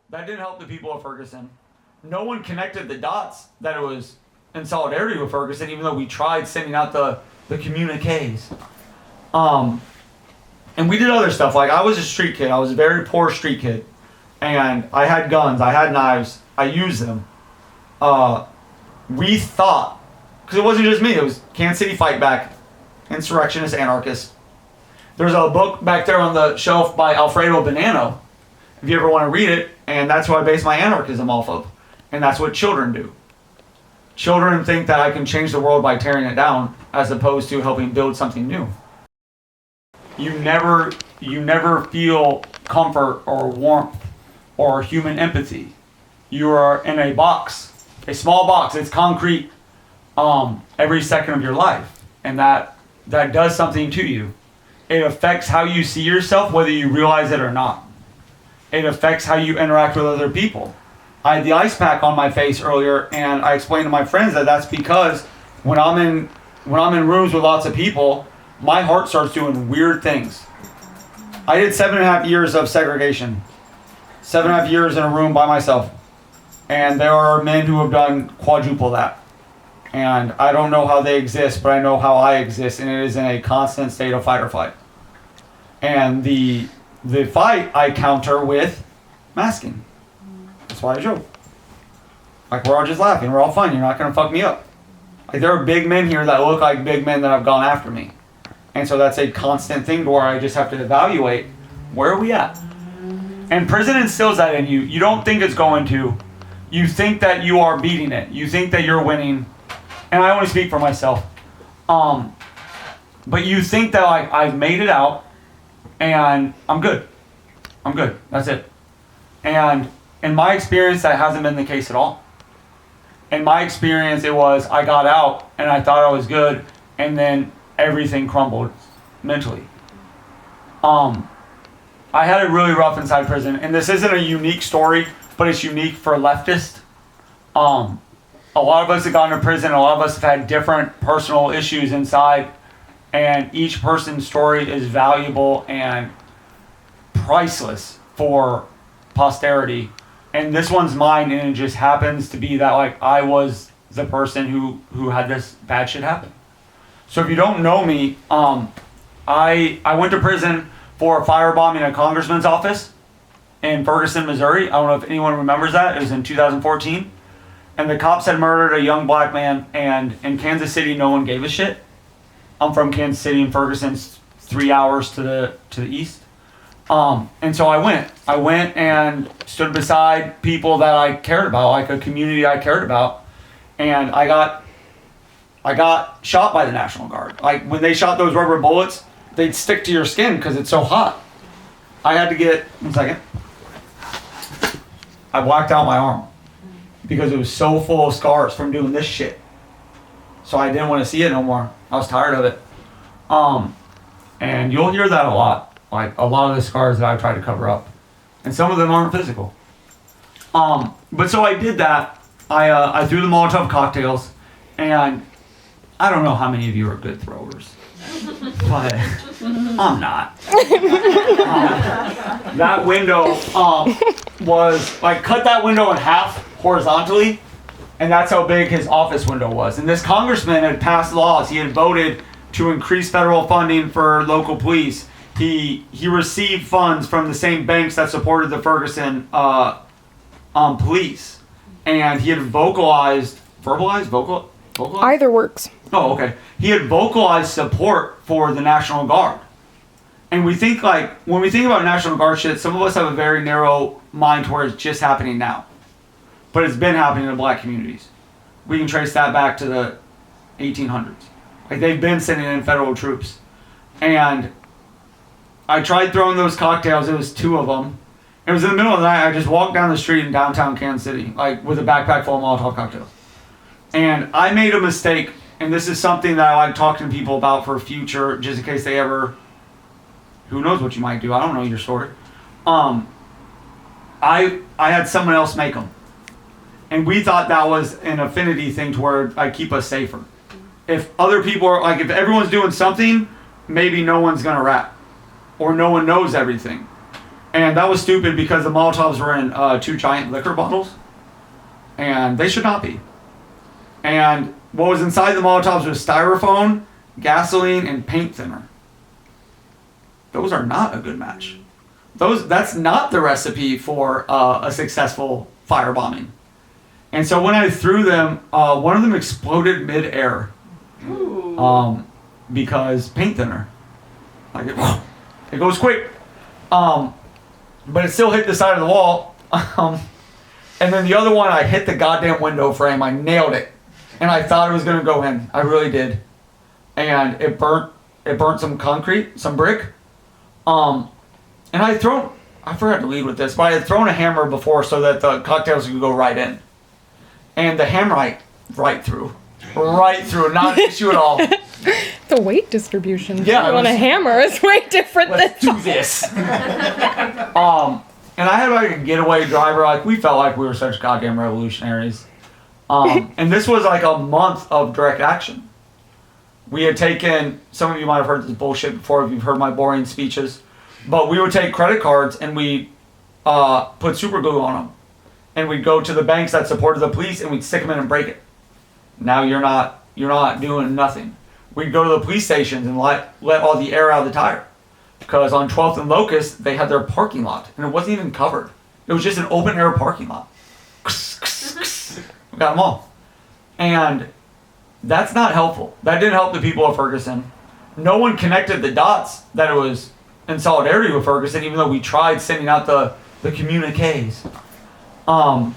That didn't help the people of Ferguson. No one connected the dots that it was in solidarity with Ferguson, even though we tried sending out the communiques. And we did other stuff. Like, I was a street kid. I was a very poor street kid. And I had guns. I had knives. I used them. We thought, because it wasn't just me, it was Kansas City Fight Back, insurrectionist, anarchist. There's a book back there on the shelf by Alfredo Bonanno, if you ever want to read it, and that's what I base my anarchism off of. And that's what children do. Children think that I can change the world by tearing it down, as opposed to helping build something new. You never feel comfort or warmth or human empathy. You are in a box, a small box. It's concrete every second of your life, and that does something to you. It affects how you see yourself, whether you realize it or not. It affects how you interact with other people. I had the ice pack on my face earlier, and I explained to my friends that that's because when I'm in rooms with lots of people, my heart starts doing weird things. I did 7.5 years of segregation. 7.5 years in a room by myself. And there are men who have done quadruple that. And I don't know how they exist, but I know how I exist, and it is in a constant state of fight or flight. And the fight I counter with masking. That's why I joke. Like, we're all just laughing, we're all fun, you're not gonna fuck me up. Like, there are big men here that look like big men that have gone after me. And so that's a constant thing where I just have to evaluate, where are we at? And prison instills that in you. You don't think it's going to. You think that you are beating it. You think that you're winning. And I only speak for myself. But you think that, like, I've made it out and I'm good. I'm good. That's it. And in my experience, that hasn't been the case at all. In my experience, it was I got out and I thought I was good, and then everything crumbled mentally. I had it really rough inside prison, and this isn't a unique story, but it's unique for leftists. A lot of us have gone to prison, a lot of us have had different personal issues inside, and each person's story is valuable and priceless for posterity. And this one's mine, and it just happens to be that, like, I was the person who had this bad shit happen. So if you don't know me, I went to prison for a firebombing a congressman's office in Ferguson, Missouri. I don't know if anyone remembers that. It was in 2014. And the cops had murdered a young black man, and in Kansas City, no one gave a shit. I'm from Kansas City, and Ferguson's 3 hours to the east. And so I went and stood beside people that I cared about, like a community I cared about. And I got shot by the National Guard. Like, when they shot those rubber bullets, they'd stick to your skin because it's so hot. I had to get, 1 second. I blacked out my arm because it was so full of scars from doing this shit. So I didn't want to see it no more. I was tired of it. And you'll hear that a lot. Like, a lot of the scars that I've tried to cover up. And some of them aren't physical. But so I did that. I threw the Molotov cocktails, and I don't know how many of you are good throwers, but I'm not. That window was, like, cut that window in half horizontally, and that's how big his office window was. And this congressman had passed laws. He had voted to increase federal funding for local police. He received funds from the same banks that supported the Ferguson police. And he had vocalized. Either works. Oh, okay. He had vocalized support for the National Guard. And we think, like, when we think about National Guard shit, some of us have a very narrow mind to where it's just happening now. But it's been happening in black communities. We can trace that back to the 1800s. Like, they've been sending in federal troops. And I tried throwing those cocktails. It was 2 of them. It was in the middle of the night. I just walked down the street in downtown Kansas City, like, with a backpack full of Molotov cocktails. And I made a mistake, and this is something that I like talking to people about for future, just in case they ever, who knows what you might do. I don't know your story. I had someone else make them. And we thought that was an affinity thing to where I keep us safer. If other people are, like, if everyone's doing something, maybe no one's gonna rap. Or no one knows everything. And that was stupid because the Molotovs were in 2 giant liquor bottles. And they should not be. And what was inside the Molotovs was styrofoam, gasoline, and paint thinner. Those are not a good match. That's not the recipe for a successful firebombing. And so when I threw them, one of them exploded mid-air. Because paint thinner. Like it goes quick. But it still hit the side of the wall. And then the other one, I hit the goddamn window frame. I nailed it. And I thought it was going to go in. I really did. And it burnt some concrete, some brick. And I forgot to lead with this, but I had thrown a hammer before so that the cocktails could go right in. And the hammer right through, not an issue at all. The weight distribution on a hammer is way different Let's do this. And I had like a getaway driver. Like we felt like we were such goddamn revolutionaries. And this was like a month of direct action. We had taken, some of you might have heard this bullshit before if you've heard my boring speeches, but we would take credit cards and we put super glue on them. And we'd go to the banks that supported the police and we'd stick them in and break it. Now you're not doing nothing. We'd go to the police stations and let all the air out of the tire. Because on 12th and Locust, they had their parking lot. And it wasn't even covered. It was just an open air parking lot. We got them all. And that's not helpful. That didn't help the people of Ferguson. No one connected the dots that it was in solidarity with Ferguson, even though we tried sending out the communiques. And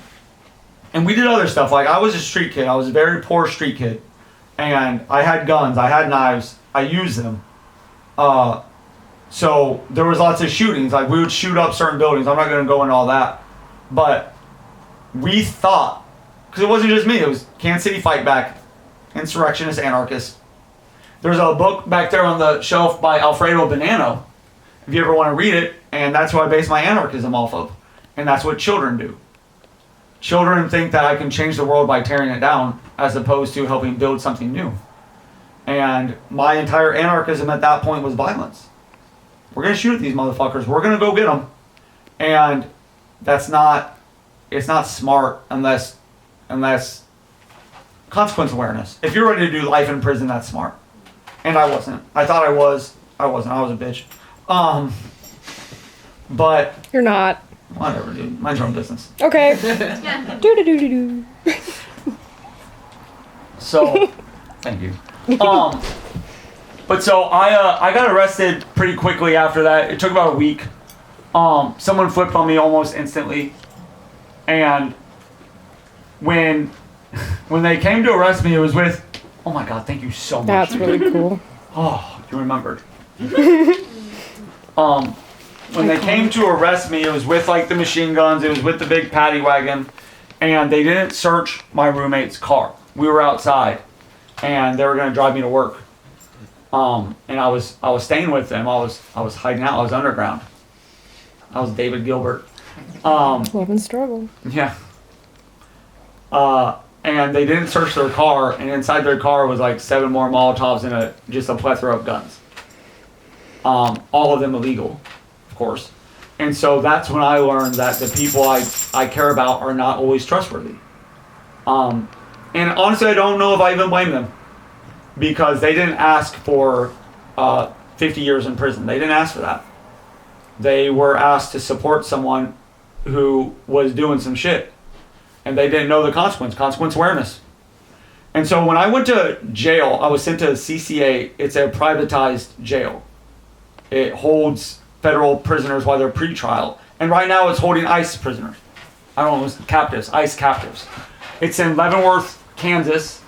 we did other stuff. Like, I was a street kid. I was a very poor street kid. And I had guns. I had knives. I used them. So there was lots of shootings. Like, we would shoot up certain buildings. I'm not going to go into all that. But we thought, because it wasn't just me. It was Kansas City Fight Back, Insurrectionist, Anarchist. There's a book back there on the shelf by Alfredo Bonanno, if you ever want to read it. And that's what I base my anarchism off of. And that's what children do. Children think that I can change the world by tearing it down as opposed to helping build something new. And my entire anarchism at that point was violence. We're going to shoot at these motherfuckers. We're going to go get them. And it's not smart unless consequence awareness. If you're ready to do life in prison, that's smart. And I wasn't. I thought I was. I wasn't. I was a bitch. But you're not. Whatever, dude. Mind your own business. Okay. Do. So, thank you. But so I got arrested pretty quickly after that. It took about a week. Someone flipped on me almost instantly, and when they came to arrest me, it was with. Oh my God! Thank you so much. That's really cool. Oh, you remembered. When they came to arrest me, it was with like the machine guns, it was with the big paddy wagon, and they didn't search my roommate's car. We were outside, and they were going to drive me to work. And I was staying with them. I was hiding out. I was underground. I was David Gilbert. Love and struggle. Yeah. And they didn't search their car, and inside their car was like 7 more Molotovs and just a plethora of guns. All of them illegal. Course. And so that's when I learned that the people I care about are not always trustworthy. And honestly, I don't know if I even blame them, because they didn't ask for 50 years in prison. They didn't ask for that. They were asked to support someone who was doing some shit, and they didn't know the consequence awareness. And so when I went to jail, I was sent to CCA. It's a privatized jail. It holds federal prisoners while they're pre-trial. And right now it's holding ICE prisoners. I don't know, captives, ICE captives. It's in Leavenworth, Kansas,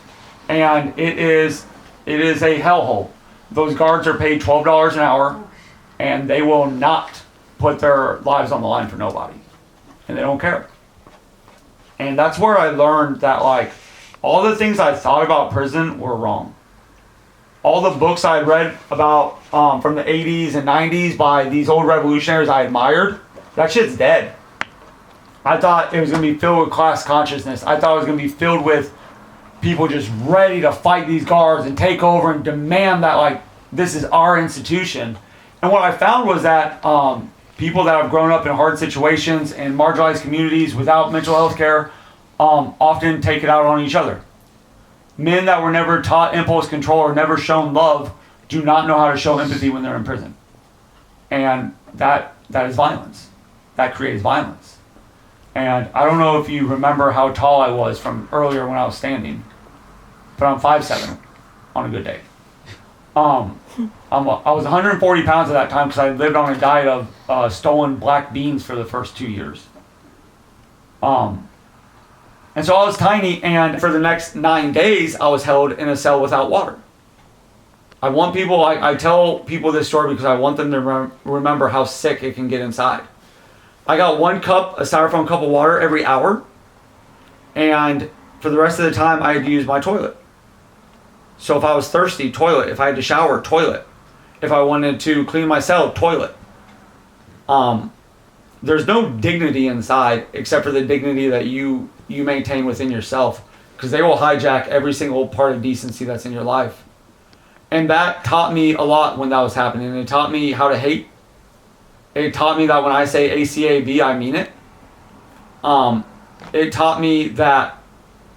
and it is a hellhole. Those guards are paid $12 an hour, and they will not put their lives on the line for nobody. And they don't care. And that's where I learned that, like, all the things I thought about prison were wrong. All the books I read about from the 80s and 90s by these old revolutionaries I admired, that shit's dead. I thought it was going to be filled with class consciousness. I thought it was going to be filled with people just ready to fight these guards and take over and demand that, like, this is our institution. And what I found was that people that have grown up in hard situations and marginalized communities without mental health care often take it out on each other. Men that were never taught impulse control or never shown love do not know how to show empathy when they're in prison. And that is violence. That creates violence. And I don't know if you remember how tall I was from earlier when I was standing, but I'm 5'7" on a good day. I was 140 pounds at that time because I lived on a diet of stolen black beans for the first 2 years. And so I was tiny, and for the next 9 days, I was held in a cell without water. I tell people this story because I want them to remember how sick it can get inside. I got 1 cup, a styrofoam cup of water every hour, and for the rest of the time, I had to use my toilet. So if I was thirsty, toilet. If I had to shower, toilet. If I wanted to clean my cell, toilet. There's no dignity inside except for the dignity that you maintain within yourself, because they will hijack every single part of decency that's in your life. And that taught me a lot when that was happening. It taught me how to hate. It taught me that when I say ACAB, I mean it. It taught me that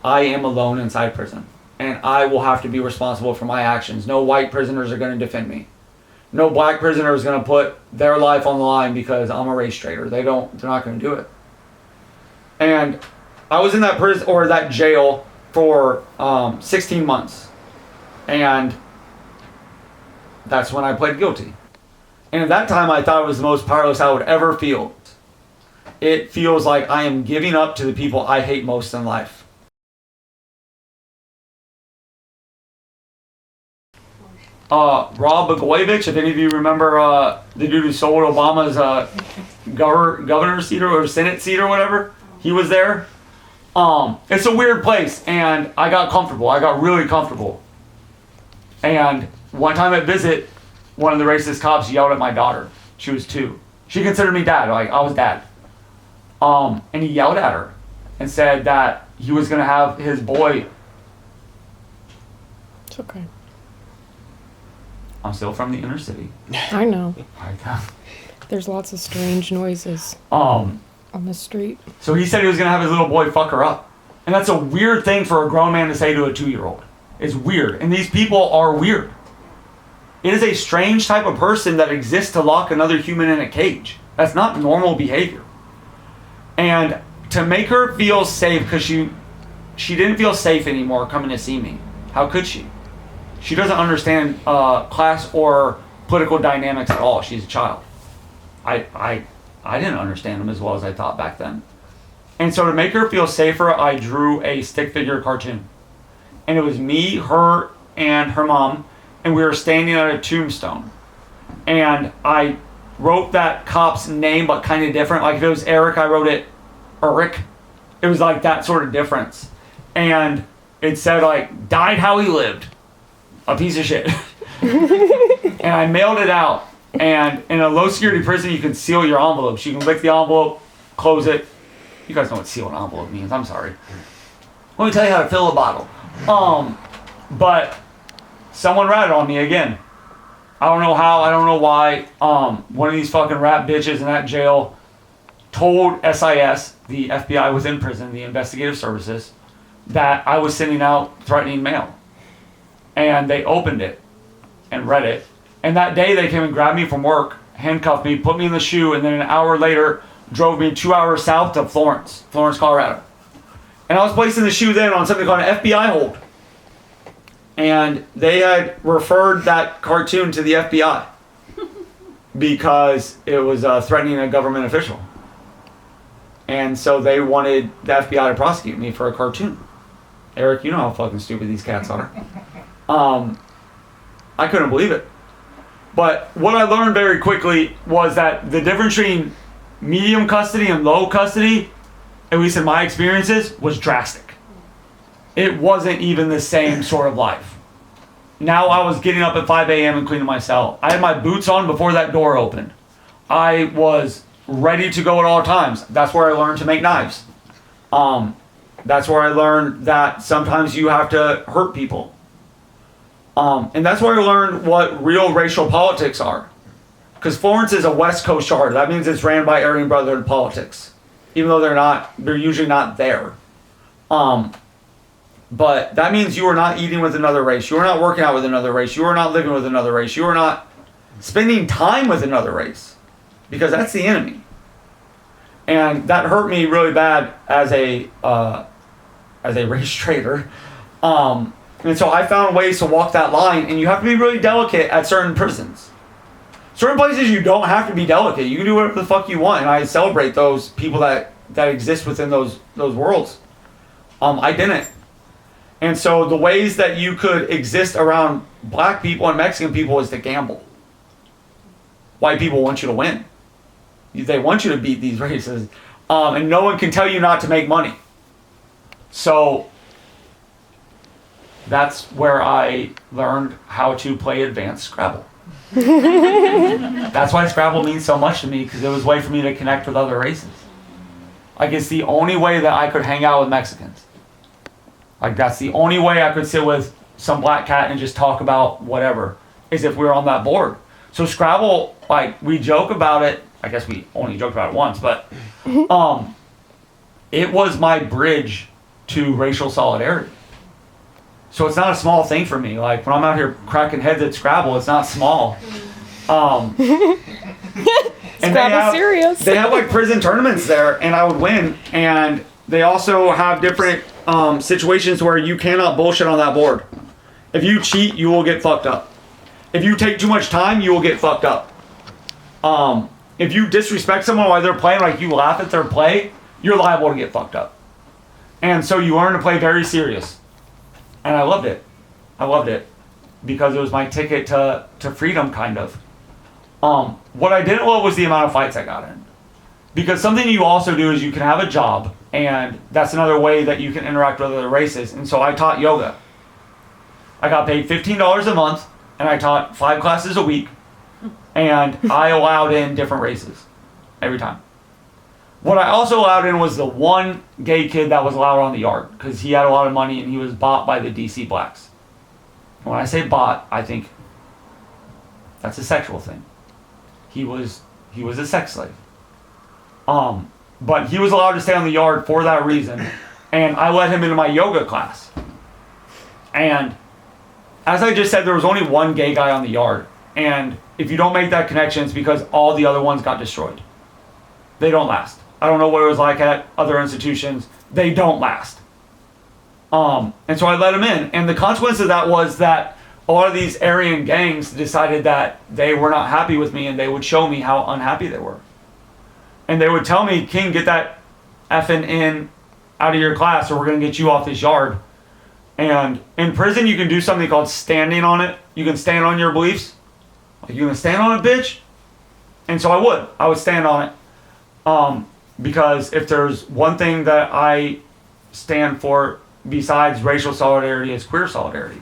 I am alone inside prison, and I will have to be responsible for my actions. No white prisoners are going to defend me. No black prisoner is going to put their life on the line because I'm a race traitor. They're not going to do it. And I was in that prison or that jail for 16 months. And that's when I pled guilty. And at that time, I thought it was the most powerless I would ever feel. It feels like I am giving up to the people I hate most in life. Rob Blagojevich, if any of you remember the dude who sold Obama's governor's seat or Senate seat or whatever, he was there. It's a weird place, and I got comfortable. I got really comfortable. And one time at visit, one of the racist cops yelled at my daughter. She was 2. She considered me dad, like I was dad. And he yelled at her and said that he was going to have his boy. It's okay. I'm still from the inner city. I know. Right. There's lots of strange noises on the street. So he said he was going to have his little boy fuck her up. And that's a weird thing for a grown man to say to a 2-year-old. It's weird. And these people are weird. It is a strange type of person that exists to lock another human in a cage. That's not normal behavior. And to make her feel safe, because she didn't feel safe anymore coming to see me. How could she? She doesn't understand class or political dynamics at all. She's a child. I didn't understand them as well as I thought back then. And so to make her feel safer, I drew a stick figure cartoon. And it was me, her, and her mom, and we were standing at a tombstone. And I wrote that cop's name, but kind of different. Like if it was Eric, I wrote it Eric. It was like that sort of difference. And it said like, died how he lived. A piece of shit. And I mailed it out. And in a low security prison, you can seal your envelopes. You can lick the envelope, close it. You guys know what seal an envelope means. I'm sorry. Let me tell you how to fill a bottle. But someone ratted on me again. I don't know how, I don't know why. One of these fucking rat bitches in that jail told SIS, the FBI within prison, the investigative services, that I was sending out threatening mail. And they opened it and read it. And that day they came and grabbed me from work, handcuffed me, put me in the shoe, and then an hour later drove me 2 hours south to Florence, Colorado. And I was placed in the shoe then on something called an FBI hold. And they had referred that cartoon to the FBI because it was threatening a government official. And so they wanted the FBI to prosecute me for a cartoon. Eric, you know how fucking stupid these cats are. I couldn't believe it. But what I learned very quickly was that the difference between medium custody and low custody, at least in my experiences, was drastic. It wasn't even the same sort of life. Now I was getting up at 5 a.m. and cleaning my cell. I had my boots on before that door opened. I was ready to go at all times. That's where I learned to make knives. That's where I learned that sometimes you have to hurt people. And that's where I learned what real racial politics are. because Florence is a West Coast charter. That means it's ran by Aryan Brotherhood politics, even though they're usually not there. But that means you are not eating with another race. You are not working out with another race. You are not living with another race. You are not spending time with another race, because that's the enemy. And that hurt me really bad as a race traitor. And so I found ways to walk that line, and you have to be really delicate at certain prisons. Certain places you don't have to be delicate. You can do whatever the fuck you want, and I celebrate those people that exist within those worlds. I didn't. And so the ways that you could exist around black people and Mexican people is to gamble. White people want you to win. They want you to beat these races. And no one can tell you not to make money. So that's where I learned how to play advanced Scrabble. That's why Scrabble means so much to me, because it was a way for me to connect with other races. Like, it's the only way that I could hang out with Mexicans. Like, that's the only way I could sit with some black cat and just talk about whatever, is if we were on that board. So Scrabble, like, we joke about it. I guess we only joked about it once, but it was my bridge to racial solidarity. So it's not a small thing for me. Like, when I'm out here cracking heads at Scrabble, it's not small. And Scrabble's serious. They have like prison tournaments there, and I would win. And they also have different situations where you cannot bullshit on that board. If you cheat, you will get fucked up. If you take too much time, you will get fucked up. If you disrespect someone while they're playing, like you laugh at their play, you're liable to get fucked up. And so you learn to play very serious. And I loved it. I loved it. Because it was my ticket to freedom, kind of. What I didn't love was the amount of fights I got in. Because something you also do is you can have a job, and that's another way that you can interact with other races. And so I taught yoga. I got paid $15 a month, and I taught 5 classes a week, and I allowed in different races every time. What I also allowed in was the one gay kid that was allowed on the yard, because he had a lot of money and he was bought by the DC blacks. And when I say bought, I think that's a sexual thing. He was a sex slave. But he was allowed to stay on the yard for that reason, and I let him into my yoga class. And as I just said, there was only one gay guy on the yard, and if you don't make that connection, it's because all the other ones got destroyed. They don't last. I don't know what it was like at other institutions. They don't last. And so I let him in, and the consequence of that was that a lot of these Aryan gangs decided that they were not happy with me, and they would show me how unhappy they were. And they would tell me, King, get that effing in out of your class, or we're going to get you off this yard. And in prison, you can do something called standing on it. You can stand on your beliefs. Like, you going to stand on it, bitch? And so I would stand on it. Because if there's one thing that I stand for besides racial solidarity, is queer solidarity.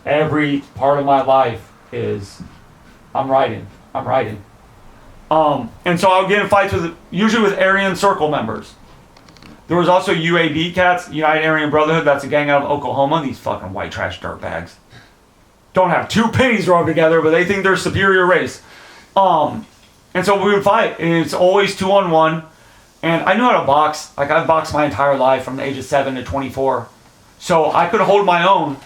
Every part of my life is, I'm writing. And so I would get in fights usually with Aryan Circle members. There was also UAB cats, United Aryan Brotherhood. That's a gang out of Oklahoma. These fucking white trash dirtbags don't have 2 pennies rubbed together, but they think they're superior race. And so we would fight, and it's always 2-on-1. And I knew how to box. Like, I've boxed my entire life from the age of 7 to 24. So I could hold my own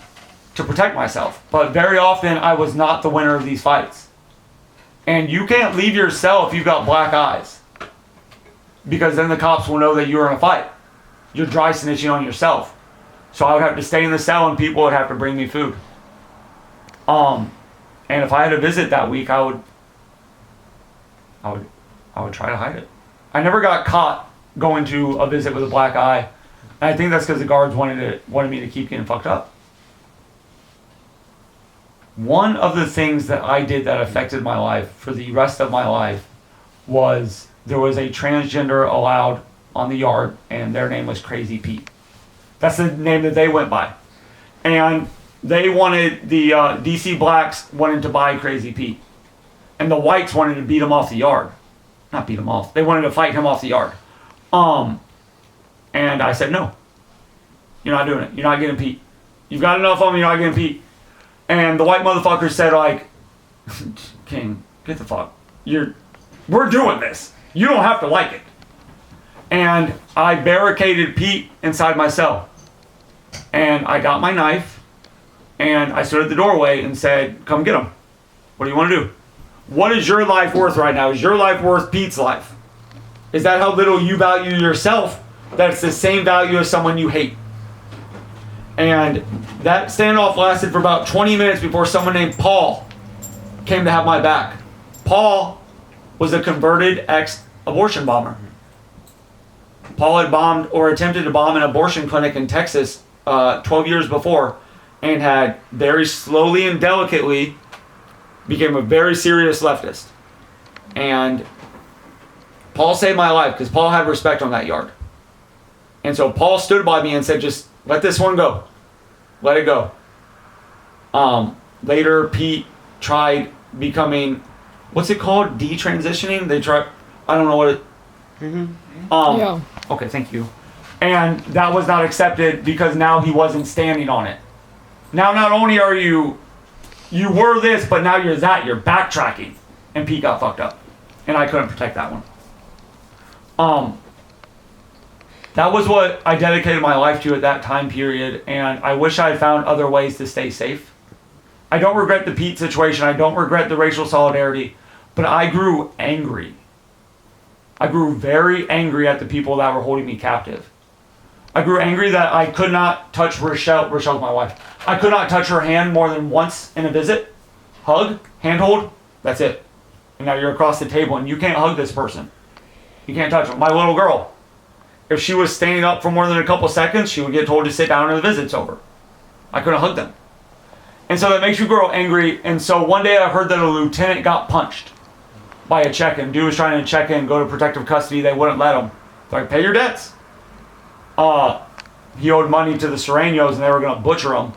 to protect myself. But very often, I was not the winner of these fights. And you can't leave your cell if you've got black eyes, because then the cops will know that you're in a fight. You're dry snitching on yourself. So I would have to stay in the cell, and people would have to bring me food. And if I had a visit that week, I would try to hide it. I never got caught going to a visit with a black eye. And I think that's because the guards wanted me to keep getting fucked up. One of the things that I did that affected my life for the rest of my life was there was a transgender allowed on the yard, and their name was Crazy Pete. That's the name that they went by. And they wanted, the DC blacks wanted to buy Crazy Pete. And the whites wanted to beat him off the yard. Not beat him off. They wanted to fight him off the yard. And I said, no. You're not doing it. You're not getting Pete. You've got enough on me, you're not getting Pete. And the white motherfucker said, like, King, get the fuck. we're doing this. You don't have to like it. And I barricaded Pete inside my cell. And I got my knife, and I stood at the doorway and said, come get him. What do you want to do? What is your life worth right now? Is your life worth Pete's life? Is that how little you value yourself? That it's the same value as someone you hate? And that standoff lasted for about 20 minutes before someone named Paul came to have my back. Paul was a converted ex-abortion bomber. Paul had bombed or attempted to bomb an abortion clinic in Texas 12 years before, and had very slowly and delicately became a very serious leftist. And Paul saved my life because Paul had respect on that yard. And so Paul stood by me and said, just let this one go. Let it go. Later, Pete tried becoming, what's it called? Detransitioning? They tried, I don't know what it, Yeah. Okay, thank you. And that was not accepted because now he wasn't standing on it. Now, not only are you were this, but now you're that. You're backtracking. And Pete got fucked up. And I couldn't protect that one. That was what I dedicated my life to at that time period. And I wish I had found other ways to stay safe. I don't regret the Pete situation. I don't regret the racial solidarity. But I grew angry. I grew very angry at the people that were holding me captive. I grew angry that I could not touch Rochelle. Rochelle's my wife. I could not touch her hand more than once in a visit. Hug, handhold, that's it. And now you're across the table and you can't hug this person. You can't touch them. My little girl, if she was standing up for more than a couple seconds, she would get told to sit down and the visit's over. I couldn't hug them. And so that makes you grow angry. And so one day I heard that a lieutenant got punched by a check-in. Dude was trying to check in, go to protective custody. They wouldn't let him. They're like, pay your debts. He owed money to the Serranos and they were going to butcher him.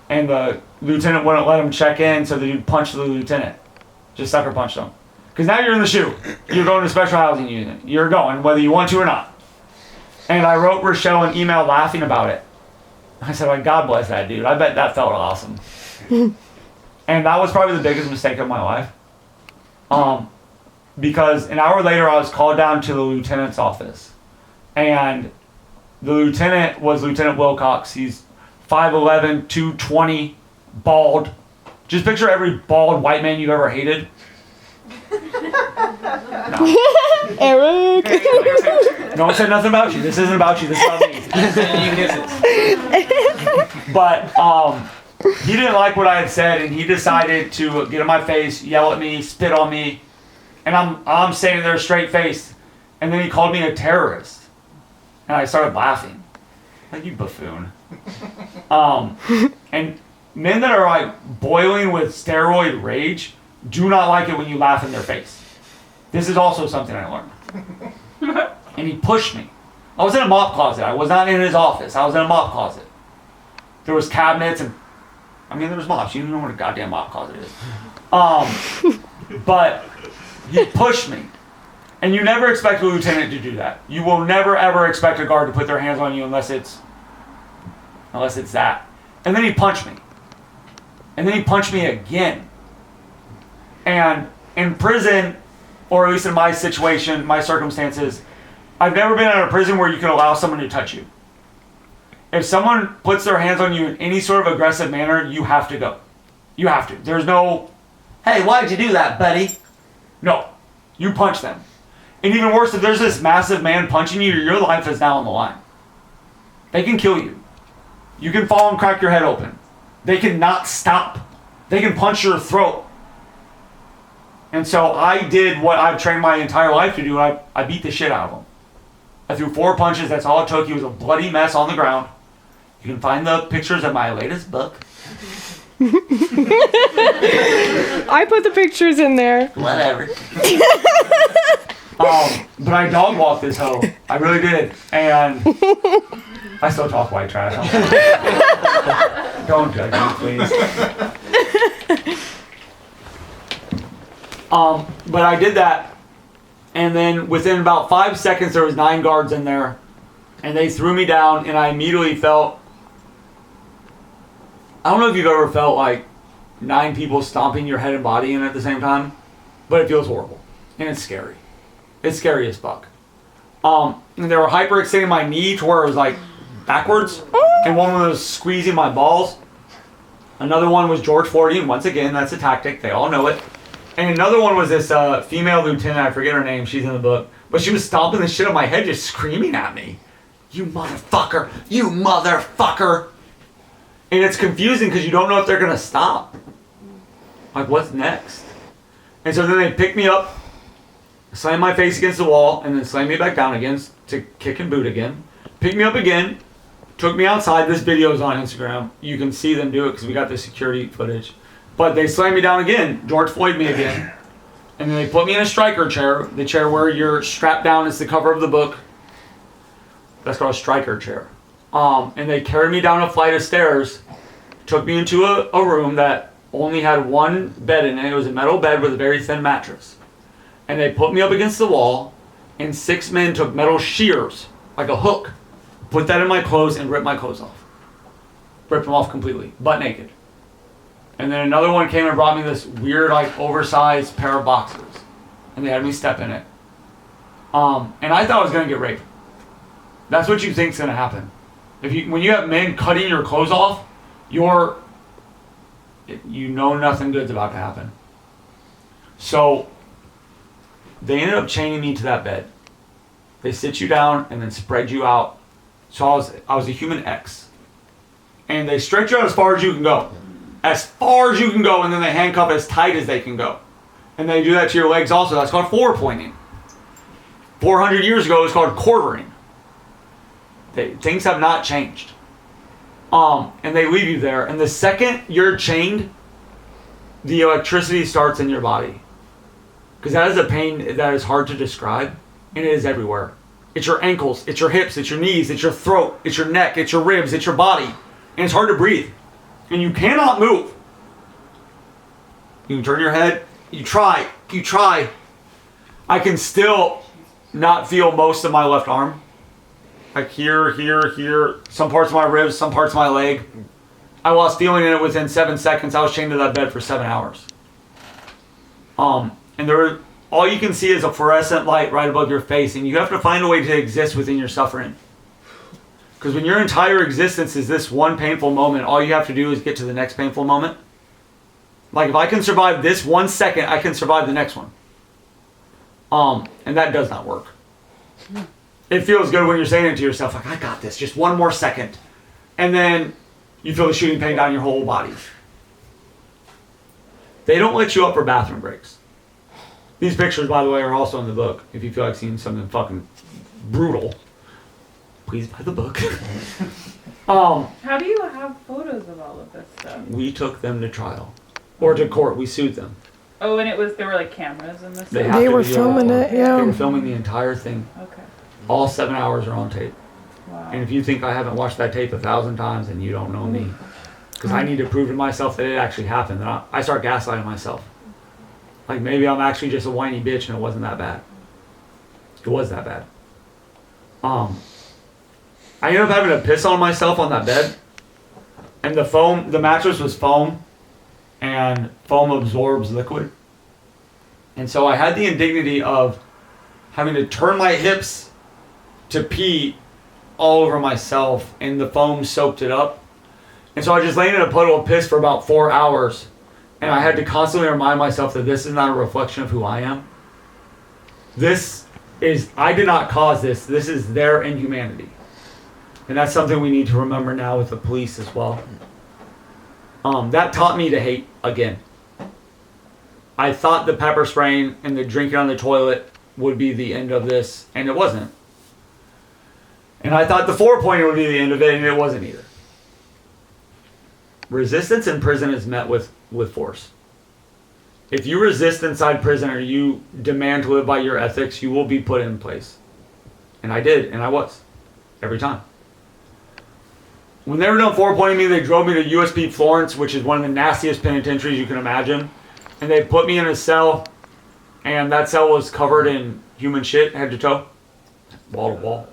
And the lieutenant wouldn't let him check in, so the dude punched the lieutenant. Just sucker punched him. Because now you're in the shoe. You're going to special housing unit. You're going, whether you want to or not. And I wrote Rochelle an email laughing about it. I said, like, God bless that dude. I bet that felt awesome. And that was probably the biggest mistake of my life. Because an hour later, I was called down to the lieutenant's office. And the lieutenant was Lieutenant Wilcox. He's 5'11", 220, bald. Just picture every bald white man you've ever hated. No. Eric. No one said nothing about you. This isn't about you. This is about me. But he didn't like what I had said, and he decided to get in my face, yell at me, spit on me. And I'm standing there straight-faced. And then he called me a terrorist. And I started laughing. Like, you buffoon. And men that are like boiling with steroid rage do not like it when you laugh in their face. This is also something I learned. And he pushed me. I was in a mop closet. I was not in his office. I was in a mop closet. There was cabinets and, there was mops. You don't know what a goddamn mop closet is. But he pushed me. And you never expect a lieutenant to do that. You will never ever expect a guard to put their hands on you unless it's that. And then he punched me. And then he punched me again. And in prison, or at least in my situation, my circumstances, I've never been in a prison where you can allow someone to touch you. If someone puts their hands on you in any sort of aggressive manner, you have to go. You have to. There's no, hey, why'd you do that, buddy? No. You punch them. And even worse, if there's this massive man punching you, your life is now on the line. They can kill you. You can fall and crack your head open. They can not stop. They can punch your throat. And so I did what I've trained my entire life to do. I beat the shit out of him. I threw 4 punches. That's all it took. He was a bloody mess on the ground. You can find the pictures in my latest book. I put the pictures in there. Whatever. But I dog walked this hoe. I really did. And I still talk white trash. Don't judge me, please. But I did that. And then within about 5 seconds, there was 9 guards in there. And they threw me down, and I immediately felt... I don't know if you've ever felt like 9 people stomping your head and body in at the same time, but it feels horrible. And it's scary. It's scary as fuck. And they were hyperextending my knee to where it was like backwards. And one was squeezing my balls. Another one was George Floyd. Once again, that's a tactic. They all know it. And another one was this female lieutenant. I forget her name. She's in the book. But she was stomping the shit on my head, just screaming at me. You motherfucker. You motherfucker. And it's confusing because you don't know if they're going to stop. Like, what's next? And so then they pick me up, slam my face against the wall, and then slam me back down again to kick and boot again. Pick me up again. Took me outside. This video is on Instagram. You can see them do it because we got the security footage. But they slammed me down again. George Floyd me again. And then they put me in a striker chair. The chair where you're strapped down is the cover of the book. That's called a striker chair. And they carried me down a flight of stairs. Took me into a room that only had one bed in it. It was a metal bed with a very thin mattress. And they put me up against the wall. And 6 men took metal shears, like a hook. Put that in my clothes and ripped my clothes off. Ripped them off completely, butt naked. And then another one came and brought me this weird, like, oversized pair of boxers. And they had me step in it. And I thought I was going to get raped. That's what you think's going to happen. When you have men cutting your clothes off, you know nothing good's about to happen. So they ended up chaining me to that bed. They sit you down and then spread you out. So I was a human X. And they stretch you out as far as you can go. As far as you can go, and then they handcuff as tight as they can go. And they do that to your legs also. That's called forward pointing. 400 years ago, it was called quartering. Things have not changed. And they leave you there. And the second you're chained, the electricity starts in your body. Because that is a pain that is hard to describe. And it is everywhere. It's your ankles, it's your hips, it's your knees, it's your throat, it's your neck, it's your ribs, it's your body. And it's hard to breathe. And you cannot move. You can turn your head. You try. I can still not feel most of my left arm. Like here. Some parts of my ribs, some parts of my leg. I lost feeling in it within 7 seconds. I was chained to that bed for 7 hours. And all you can see is a fluorescent light right above your face. And you have to find a way to exist within your suffering. Because when your entire existence is this one painful moment, all you have to do is get to the next painful moment. Like if I can survive this 1 second, I can survive the next one. And that does not work. It feels good when you're saying it to yourself, like, I got this, just 1 more second. And then you feel the shooting pain down your whole body. They don't let you up for bathroom breaks. These pictures, by the way, are also in the book. If you feel like seeing something fucking brutal, please buy the book. How do you have photos of all of this stuff? We took them to trial. Or to court. We sued them. Oh, and there were like cameras in this? They were filming it, yeah. They were filming the entire thing. Okay. All 7 hours are on tape. Wow. And if you think I haven't watched that tape 1,000 times, then you don't know me. Because I need to prove to myself that it actually happened. And I start gaslighting myself. Like maybe I'm actually just a whiny bitch and it wasn't that bad. It was that bad. I ended up having to piss on myself on that bed. And the mattress was foam. And foam absorbs liquid. And so I had the indignity of having to turn my hips to pee all over myself. And the foam soaked it up. And so I just laid in a puddle of piss for about 4 hours. And I had to constantly remind myself that this is not a reflection of who I am. I did not cause this. This is their inhumanity. And that's something we need to remember now with the police as well. That taught me to hate again. I thought the pepper spraying and the drinking on the toilet would be the end of this, and it wasn't. And I thought the 4-pointer would be the end of it, and it wasn't either. Resistance in prison is met with force. If you resist inside prison or you demand to live by your ethics, you will be put in place. And I did, and I was. Every time. When they were done 4-pointing me, they drove me to USP Florence, which is one of the nastiest penitentiaries you can imagine. And they put me in a cell, and that cell was covered in human shit, head to toe. Wall to wall.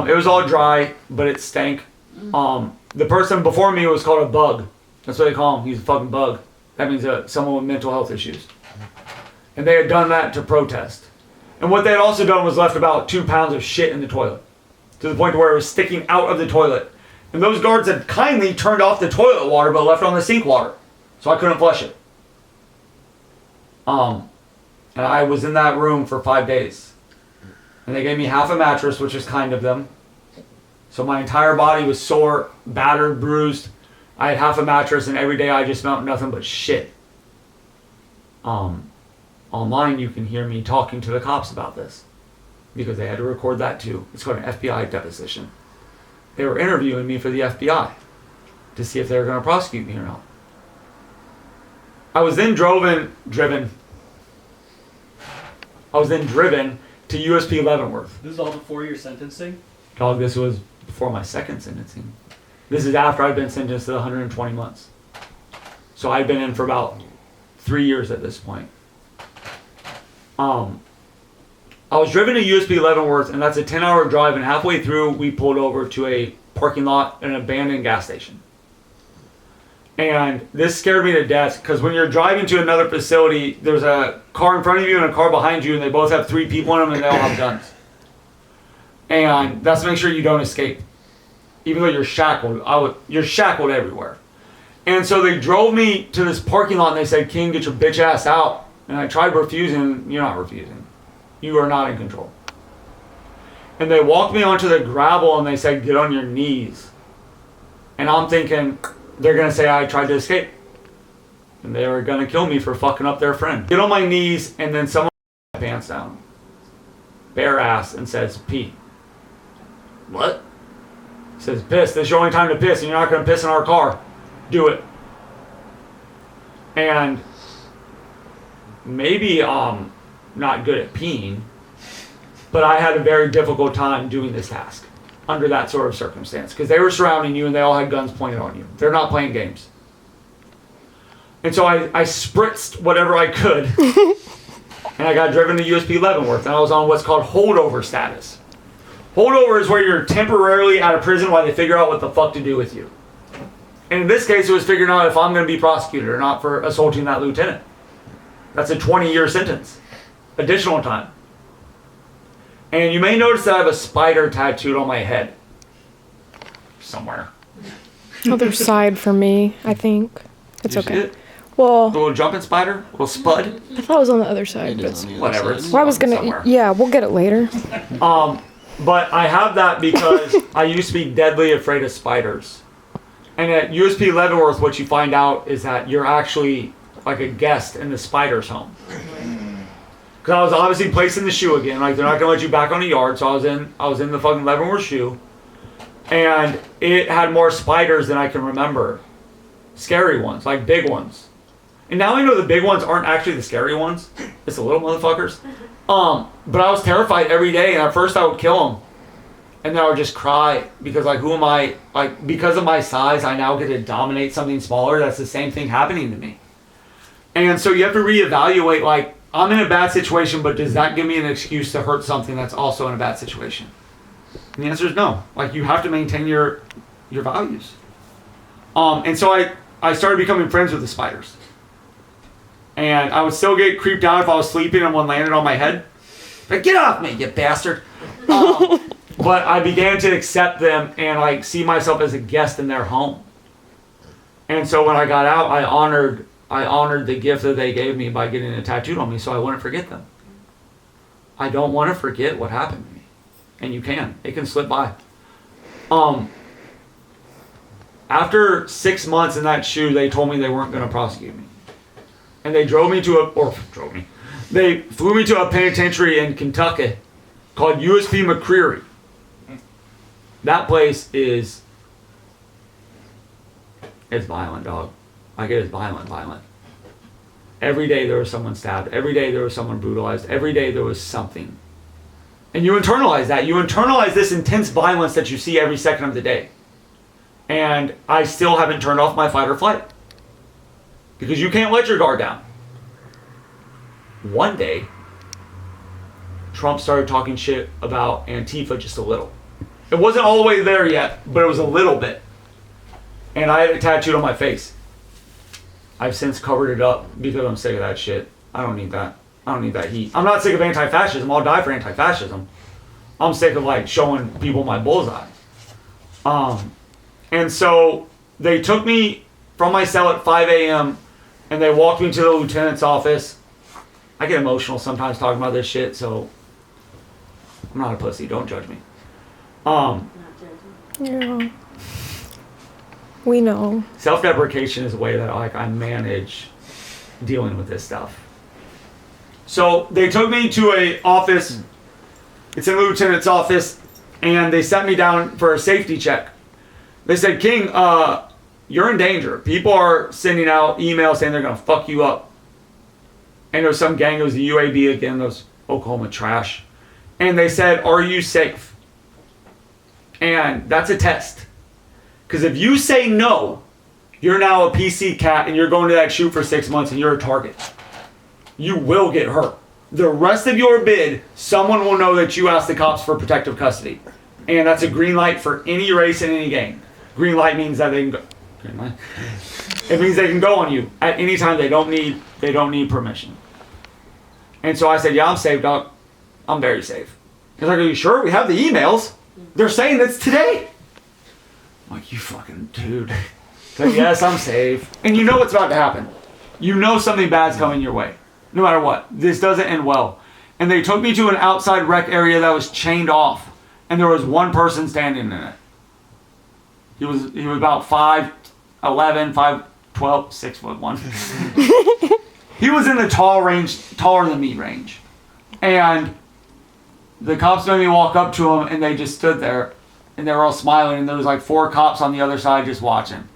It was all dry, but it stank. The person before me was called a bug. That's what they call him. He's a fucking bug. That means someone with mental health issues. And they had done that to protest. And what they had also done was left about 2 pounds of shit in the toilet. To the point where it was sticking out of the toilet. And those guards had kindly turned off the toilet water but left on the sink water. So I couldn't flush it. And I was in that room for 5 days. And they gave me half a mattress, which was kind of them. So my entire body was sore, battered, bruised. I had half a mattress, and every day I just smelled nothing but shit. Online you can hear me talking to the cops about this. Because they had to record that too. It's called an FBI deposition. They were interviewing me for the FBI to see if they were going to prosecute me or not. I was then driven to USP Leavenworth. This is all before your sentencing? Dog, this was before my second sentencing. This is after I'd been sentenced to 120 months. So I'd been in for about 3 years at this point. I was driven to USP Leavenworth, and that's a 10-hour drive, and halfway through we pulled over to a parking lot at an abandoned gas station. And this scared me to death, because when you're driving to another facility, there's a car in front of you and a car behind you, and they both have 3 people in them, and they all have guns. And that's to make sure you don't escape. Even though you're shackled, you're shackled everywhere. And so they drove me to this parking lot, and they said, "King, get your bitch ass out." And I tried refusing. You're not refusing. You are not in control. And they walked me onto the gravel, and they said, "Get on your knees." And I'm thinking, they're going to say I tried to escape. And they were going to kill me for fucking up their friend. Get on my knees, and then someone pulls my pants down. Bare ass, and says, "Pee." What? Says, "Piss. This is your only time to piss, and you're not going to piss in our car. Do it." And maybe I'm not good at peeing, but I had a very difficult time doing this task under that sort of circumstance, because they were surrounding you and they all had guns pointed on you. They're not playing games. And so I spritzed whatever I could, and I got driven to USP Leavenworth, and I was on what's called holdover status. Holdover is where you're temporarily out of prison while they figure out what the fuck to do with you. And in this case, it was figuring out if I'm going to be prosecuted or not for assaulting that lieutenant. That's a 20-year sentence. Additional time. And you may notice that I have a spider tattooed on my head. Somewhere. Other side for me, I think. It's Did you okay. see it? Well, A little jumping spider? A little spud? I thought it was on the other side. It But is on the other Whatever. side. It's well, I was gonna. somewhere. Yeah, we'll get it later. But I have that because I used to be deadly afraid of spiders. And at USP Leavenworth, what you find out is that you're actually like a guest in the spider's home. Because I was obviously placed in the shoe again. Like, they're not going to let you back on the yard. So I was in the fucking Leavenworth shoe. And it had more spiders than I can remember. Scary ones, like big ones. And now I know the big ones aren't actually the scary ones. It's the little motherfuckers. But I was terrified every day. And at first I would kill them. And then I would just cry. Because, like, who am I? Like, because of my size, I now get to dominate something smaller. That's the same thing happening to me. And so you have to reevaluate, like, I'm in a bad situation, but does that give me an excuse to hurt something that's also in a bad situation? And the answer is no. Like, you have to maintain your values. And so I started becoming friends with the spiders. And I would still get creeped out if I was sleeping and one landed on my head. Like, get off me, you bastard. But I began to accept them and, like, see myself as a guest in their home. And so when I got out, I honored the gift that they gave me by getting it tattooed on me, so I wouldn't forget them. I don't want to forget what happened to me. And you can. It can slip by. After 6 months in that shoe, they told me they weren't going to prosecute me. And they drove me to they flew me to a penitentiary in Kentucky called USP McCreary. That place it's violent, dog. Like, it is violent. Every day there was someone stabbed. Every day there was someone brutalized. Every day there was something. And you internalize that. You internalize this intense violence that you see every second of the day. And I still haven't turned off my fight or flight. Because you can't let your guard down. One day, Trump started talking shit about Antifa just a little. It wasn't all the way there yet, but it was a little bit. And I had it tattooed on my face. I've since covered it up because I'm sick of that shit. I don't need that. I don't need that heat. I'm not sick of anti-fascism. I'll die for anti-fascism. I'm sick of like showing people my bullseye. And so they took me from my cell at 5 a.m. and they walked me to the lieutenant's office. I get emotional sometimes talking about this shit, so I'm not a pussy. Don't judge me. Yeah. We know. Self-deprecation is a way that like I manage dealing with this stuff. So they took me to a office. It's in the lieutenant's office, and they sent me down for a safety check. They said, King, you're in danger. People are sending out emails saying they're gonna fuck you up. And there was some gang, it was the UAB again, those Oklahoma trash. And they said, are you safe? And that's a test. Because if you say no, you're now a PC cat and you're going to that shoot for 6 months and you're a target. You will get hurt. The rest of your bid, someone will know that you asked the cops for protective custody. And that's a green light for any race and any gang. Green light means that they can go. Green light. It means they can go on you at any time. They don't need permission. And so I said, yeah, I'm safe, dog. I'm very safe. He's like, are you sure? We have the emails. They're saying it's today. I'm like, you fucking dude. He's like, yes, I'm safe. And you know what's about to happen. You know something bad's coming your way. No matter what. This doesn't end well. And they took me to an outside rec area that was chained off. And there was one person standing in it. He was about 5'11", 5'12", 6'1". He was in the taller than me range. And the cops made me walk up to him, and they just stood there. And they were all smiling, and there was like 4 cops on the other side just watching.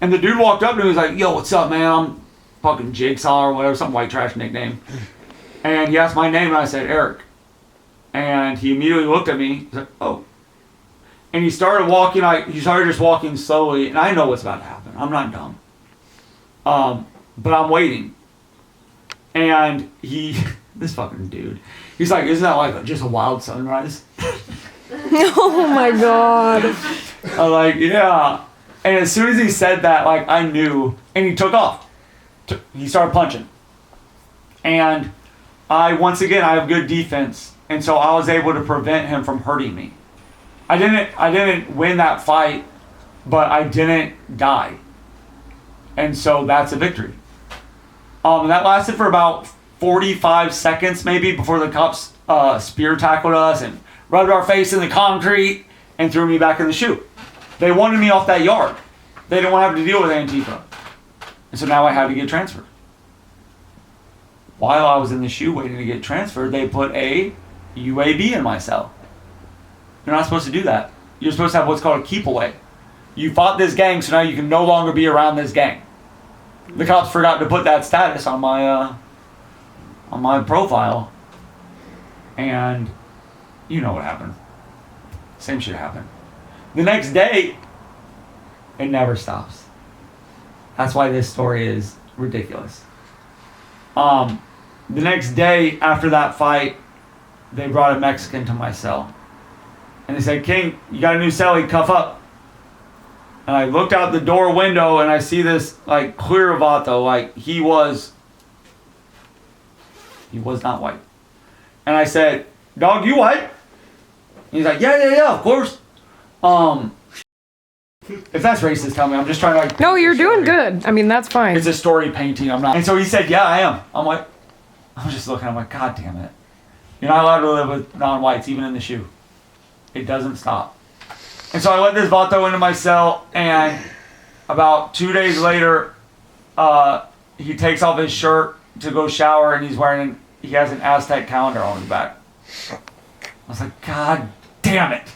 And the dude walked up to me, he was like, yo, what's up, man? I'm fucking Jigsaw or whatever, some white trash nickname. And he asked my name, and I said, Eric. And he immediately looked at me, he's like, oh. And he started walking, he started just walking slowly, and I know what's about to happen. I'm not dumb. But I'm waiting. And this fucking dude, he's like, isn't that like just a wild sunrise? Oh my God. I'm like, yeah. And as soon as he said that, like, I knew, and he took off. He started punching. And once again, I have good defense, and so I was able to prevent him from hurting me. I didn't win that fight, but I didn't die. And so that's a victory. That lasted for about 45 seconds maybe before the cops spear tackled us and rubbed our face in the concrete and threw me back in the chute. They wanted me off that yard. They didn't want to have to deal with Antifa. And so now I had to get transferred. While I was in the chute waiting to get transferred, they put a UAB in my cell. You're not supposed to do that. You're supposed to have what's called a keep away. You fought this gang, so now you can no longer be around this gang. The cops forgot to put that status on my profile. And you know what happened. Same shit happened. The next day, it never stops. That's why this story is ridiculous. The next day after that fight, they brought a Mexican to my cell. And they said, King, you got a new cellie, cuff up. And I looked out the door window and I see this like clear vato, like he was not white. And I said, dog, you white? And he's like, yeah, of course. If that's racist, tell me. I'm just trying to like... No, you're doing good. I mean, that's fine. It's a story painting. I'm not... And so he said, yeah, I am. I'm like... I'm just looking. I'm like, God damn it. You're not allowed to live with non-whites, even in the shoe. It doesn't stop. And so I let this vato into my cell, and about 2 days later, he takes off his shirt to go shower, and he has an Aztec calendar on his back. I was like, God damn it.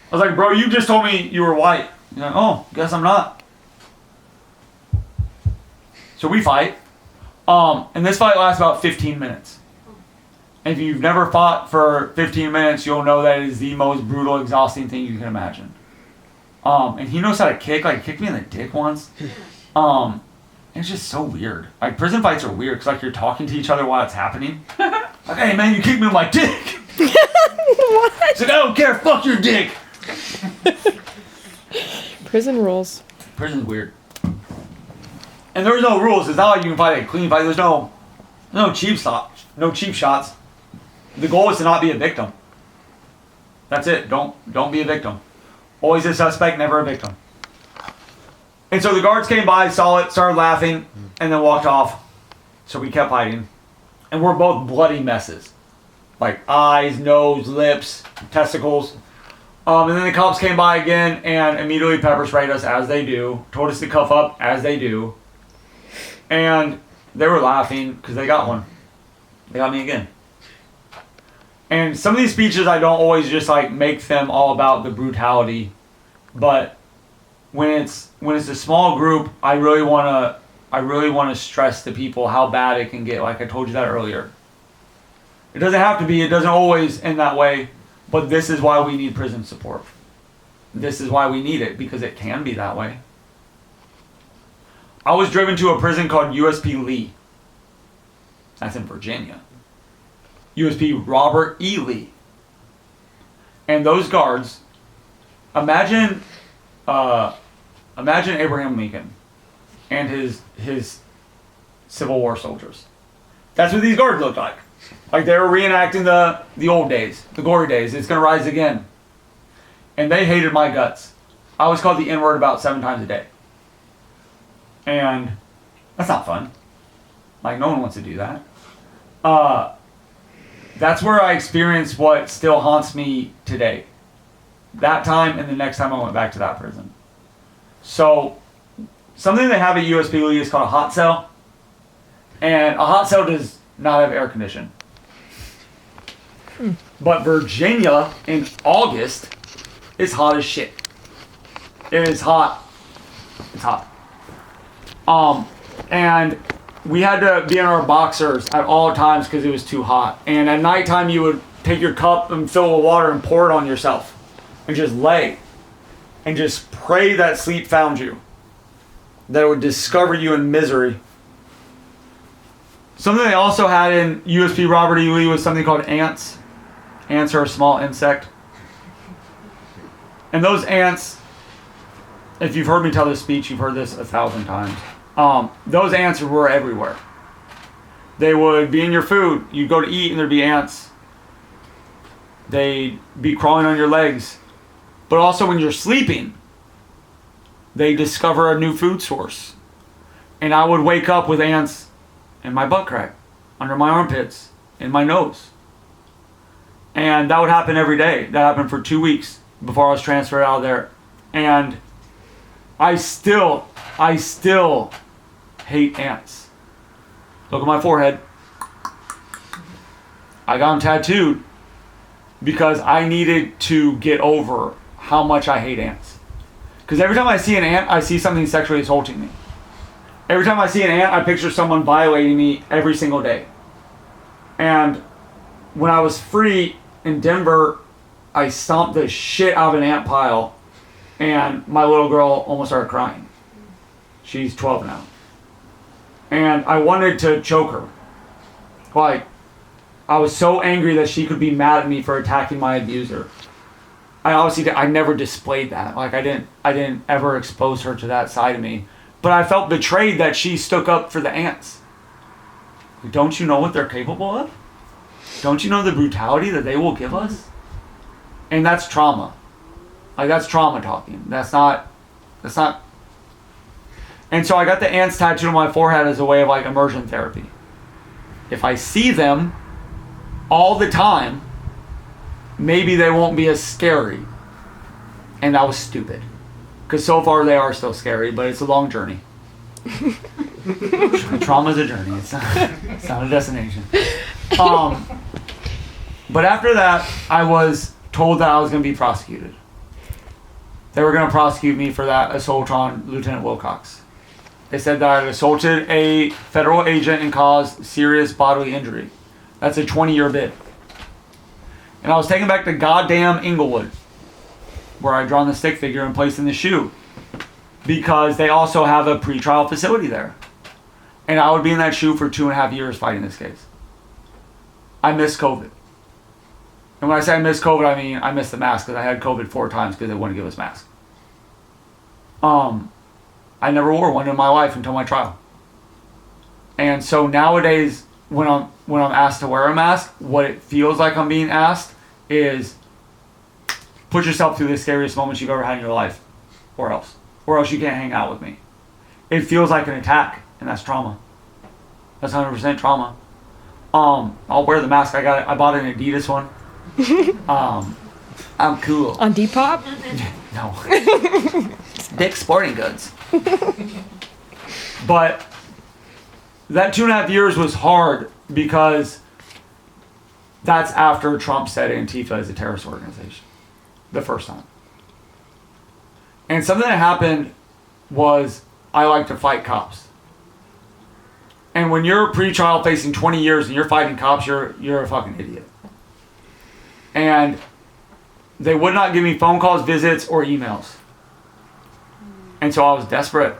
I was like, bro, you just told me you were white. He's like, oh, guess I'm not. So we fight. And this fight lasts about 15 minutes. And if you've never fought for 15 minutes, you'll know that it is the most brutal, exhausting thing you can imagine. And he knows how to kick. Like, he kicked me in the dick once. It's just so weird. Like, prison fights are weird because, like, you're talking to each other while it's happening. Like, hey, man, you kicked me in my dick. What? He's like, I don't care. Fuck your dick. Prison rules. Prison's weird. And there's no rules. It's not like you can fight a clean fight. There's no No cheap shots. No cheap shots. The goal is to not be a victim. That's it. Don't be a victim. Always a suspect, never a victim. And so the guards came by, saw it, started laughing, and then walked off. So we kept fighting. And we're both bloody messes. Like eyes, nose, lips, testicles. And then the cops came by again and immediately pepper sprayed us, as they do. Told us to cuff up, as they do. And they were laughing because they got one. They got me again. And some of these speeches, I don't always just like make them all about the brutality, but when it's a small group, I really want to stress to people how bad it can get. Like I told you that earlier. It doesn't have to be. It doesn't always end that way. But this is why we need prison support. This is why we need it, because it can be that way. I was driven to a prison called USP Lee. That's in Virginia. USP Robert E. Lee. And those guards, imagine Abraham Lincoln and his Civil War soldiers. That's what these guards looked like. Like they were reenacting the old days, the glory days. It's going to rise again. And they hated my guts. I was called the N-word about 7 times a day. And that's not fun. Like no one wants to do that. That's where I experienced what still haunts me today. That time and the next time I went back to that prison. So, something they have at USP Lee is called a hot cell. And a hot cell does not have air conditioning. But Virginia in August is hot as shit. It is hot. It's hot. And we had to be in our boxers at all times because it was too hot. And at nighttime, you would take your cup and fill it with water and pour it on yourself. And just lay. And just pray that sleep found you. That it would discover you in misery. Something they also had in USP Robert E. Lee was something called ants. Ants are a small insect. And those ants, if you've heard me tell this speech, you've heard this 1,000 times. Those ants were everywhere. They would be in your food. You'd go to eat and there'd be ants. They'd be crawling on your legs. But also when you're sleeping, they discover a new food source. And I would wake up with ants in my butt crack, under my armpits, in my nose. And that would happen every day. That happened for 2 weeks before I was transferred out of there. And I still hate ants. Look at my forehead. I got them tattooed because I needed to get over how much I hate ants. Because every time I see an ant, I see something sexually assaulting me. Every time I see an ant, I picture someone violating me every single day. And when I was free in Denver, I stomped the shit out of an ant pile. And my little girl almost started crying. She's 12 now. And I wanted to choke her. Like, I was so angry that she could be mad at me for attacking my abuser. I never displayed that. Like, I didn't ever expose her to that side of me. But I felt betrayed that she stuck up for the ants. Don't you know what they're capable of? Don't you know the brutality that they will give us? And that's trauma. Like, that's trauma talking. That's not. And so I got the ants tattooed on my forehead as a way of like immersion therapy. If I see them all the time, maybe they won't be as scary. And that was stupid. Because so far they are still scary, but it's a long journey. Trauma's a journey. It's not a destination. But after that, I was told that I was going to be prosecuted. They were going to prosecute me for that assault on Lieutenant Wilcox. They said that I had assaulted a federal agent and caused serious bodily injury. That's a 20-year bid. And I was taken back to goddamn Inglewood, where I'd drawn the stick figure and placed in the shoe, because they also have a pretrial facility there. And I would be in that shoe for 2.5 years fighting this case. I missed COVID. And when I say I missed COVID, I mean I missed the mask, because I had COVID 4 times because they wouldn't give us masks. I never wore one in my life until my trial. And so nowadays, when I'm asked to wear a mask, what it feels like I'm being asked is put yourself through the scariest moments you've ever had in your life, or else you can't hang out with me. It feels like an attack, and that's trauma. That's 100% trauma. I'll wear the mask. I bought an Adidas one. I'm cool. On Depop? No. Dick's Sporting Goods. But that 2.5 years was hard because that's after Trump said Antifa is a terrorist organization. The first time. And something that happened was I like to fight cops. And when you're a pretrial facing 20 years and you're fighting cops, you're a fucking idiot. And they would not give me phone calls, visits, or emails. And so I was desperate.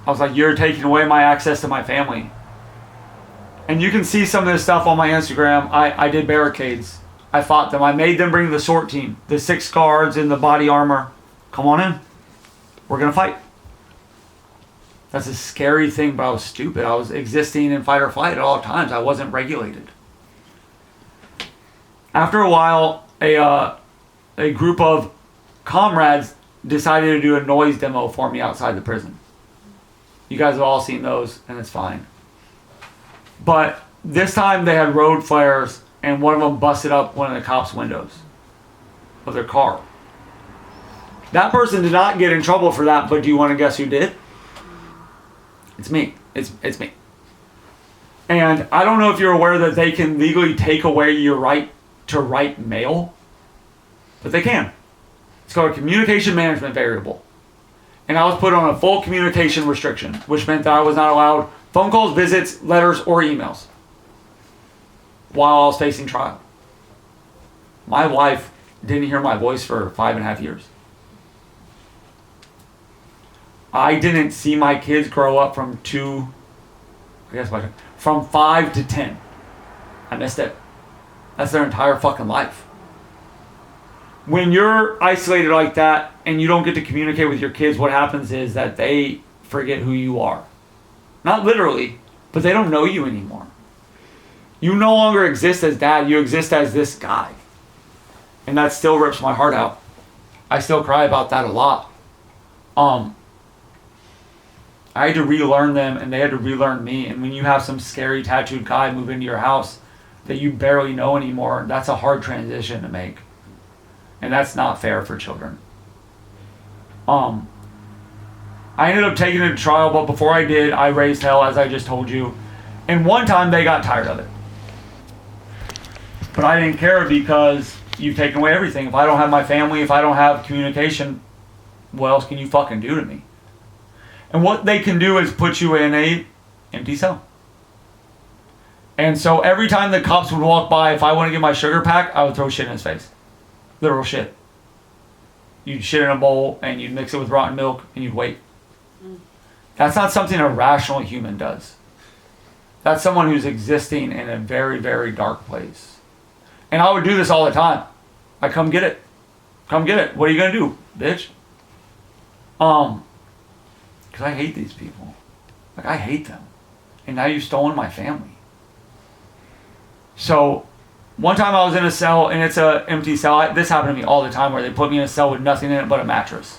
I was like, you're taking away my access to my family. And you can see some of this stuff on my Instagram. I did barricades. I fought them. I made them bring the SORT team, the 6 guards in the body armor. Come on in. We're going to fight. That's a scary thing, but I was stupid. I was existing in fight or flight at all times. I wasn't regulated. After a while, a group of comrades decided to do a noise demo for me outside the prison. You guys have all seen those, and it's fine. But this time they had road flares, and one of them busted up one of the cops' windows of their car. That person did not get in trouble for that, but do you want to guess who did? It's me. It's me. And I don't know if you're aware that they can legally take away your right to write mail, but they can. It's called a communication management variable. And I was put on a full communication restriction, which meant that I was not allowed phone calls, visits, letters, or emails while I was facing trial. My wife didn't hear my voice for 5.5 years. I didn't see my kids grow up from 5 to 10. I missed it. That's their entire fucking life. When you're isolated like that and you don't get to communicate with your kids, what happens is that they forget who you are. Not literally, but they don't know you anymore. You no longer exist as dad, you exist as this guy. And that still rips my heart out. I still cry about that a lot. I had to relearn them and they had to relearn me. And when you have some scary tattooed guy move into your house that you barely know anymore, that's a hard transition to make. And that's not fair for children. I ended up taking it to trial, but before I did, I raised hell, as I just told you. And one time they got tired of it. But I didn't care because you've taken away everything. If I don't have my family, if I don't have communication, what else can you fucking do to me? And what they can do is put you in a empty cell. And so every time the cops would walk by, if I want to get my sugar pack, I would throw shit in his face. Literal shit. You'd shit in a bowl and you'd mix it with rotten milk and you'd wait. That's not something a rational human does. That's someone who's existing in a very, very dark place. And I would do this all the time. I come get it. Come get it. What are you going to do, bitch? Because I hate these people. Like, I hate them. And now you've stolen my family. So, one time I was in a cell, and it's an empty cell. This happened to me all the time, where they put me in a cell with nothing in it but a mattress.